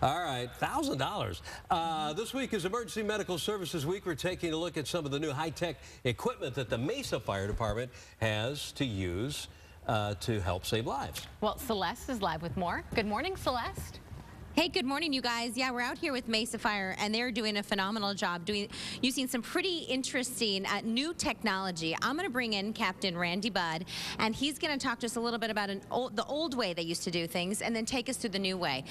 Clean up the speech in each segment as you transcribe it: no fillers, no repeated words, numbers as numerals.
All right, $1,000. This week is Emergency Medical Services Week. We're taking a look at some of the new high-tech equipment that the Mesa Fire Department has to use to help save lives. Well, Celeste is live with more. Good morning, Celeste. Hey, good morning, you guys. Yeah, we're out here with Mesa Fire, and they're doing a phenomenal job using some pretty interesting new technology. I'm going to bring in Captain Randy Budd, and he's going to talk to us a little bit about the old way they used to do things, and then take us through the new way.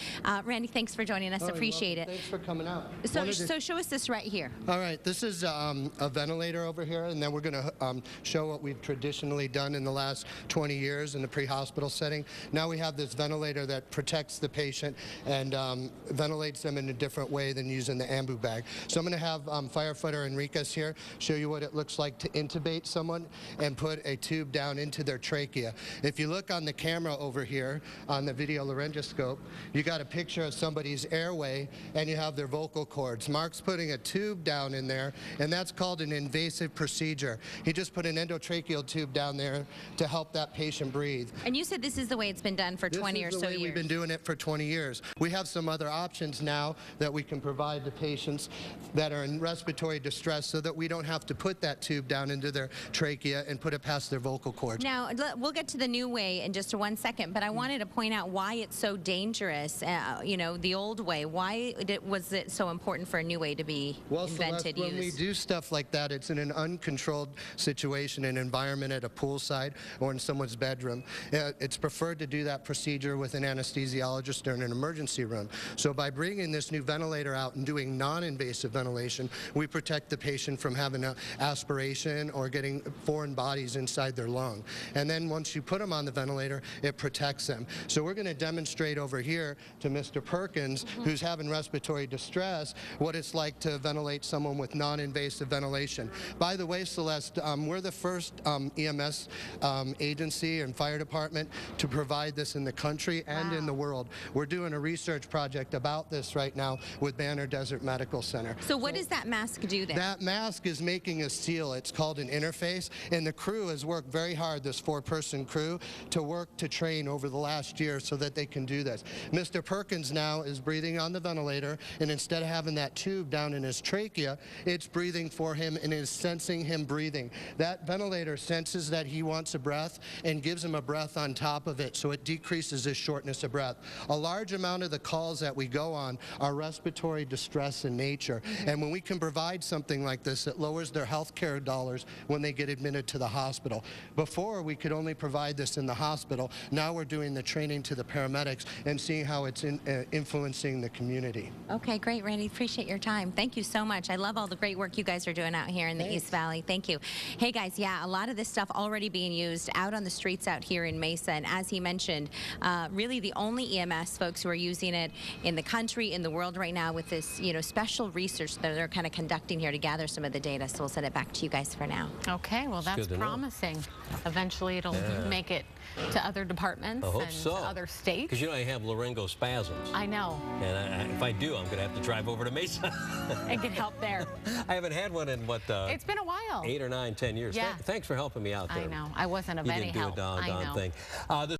Randy, thanks for joining us. Appreciate it. Thanks for coming out. So show us this right here. All right, this is a ventilator over here, and then we're going to show what we've traditionally done in the last 20 years in the pre-hospital setting. Now we have this ventilator that protects the patient and ventilates them in a different way than using the ambu bag. So I'm going to have firefighter Enriquez here show you what it looks like to intubate someone and put a tube down into their trachea. If you look on the camera over here on the video laryngoscope, you got a picture of somebody's airway and you have their vocal cords. Mark's putting a tube down in there, and that's called an invasive procedure. He just put an endotracheal tube down there to help that patient breathe. And you said this is the way it's been done for 20 or so years. We've been doing it for 20 years. We have some other options now that we can provide to patients that are in respiratory distress so that we don't have to put that tube down into their trachea and put it past their vocal cords. Now, we'll get to the new way in just 1 second, but I wanted to point out why it's so dangerous, you know, the old way. Why was it so important for a new way to be invented, when we do stuff like that, it's in an uncontrolled situation, an environment at a poolside or in someone's bedroom. It's preferred to do that procedure with an anesthesiologist or in an emergency room. So by bringing this new ventilator out and doing non-invasive ventilation, we protect the patient from having an aspiration or getting foreign bodies inside their lung. And then once you put them on the ventilator, it protects them. So we're going to demonstrate over here to Mr. Perkins, who's having respiratory distress, what it's like to ventilate someone with non-invasive ventilation. By the way, Celeste, we're the first EMS agency and fire department to provide this in the country and in the world. We're doing a research project about this right now with Banner Desert Medical Center. So what does that mask do then? That mask is making a seal. It's called an interface, and the crew has worked very hard, this 4-person crew, to train over the last year so that they can do this. Mr. Perkins now is breathing on the ventilator, and instead of having that tube down in his trachea, it's breathing for him and is sensing him breathing. That ventilator senses that he wants a breath and gives him a breath on top of it, so it decreases his shortness of breath. A large amount of the calls that we go on are respiratory distress in nature, and when we can provide something like this, it lowers their health care dollars when they get admitted to the hospital. Before, we could only provide this in the hospital. Now we're doing the training to the paramedics and seeing how it's influencing the community. Okay, great, Randy. Appreciate your time. Thank you so much. I love all the great work you guys are doing out here in the East Valley. Thank you. Hey, guys, yeah, a lot of this stuff already being used out on the streets out here in Mesa, and as he mentioned, really the only EMS folks who are using it in the country, in the world right now with this, you know, special research that they're kind of conducting here to gather some of the data. So we'll send it back to you guys for now. Okay, well, that's promising. Eventually it'll make it to other departments and other states. Because, you know, I have laryngospasms. I know. And if I do, I'm going to have to drive over to Mesa. And get help there. I haven't had one in, what, it's been a while. 8 or 9, 10 years. Yeah. Thanks for helping me out there. I know. I wasn't of any help. You didn't do a doggone thing.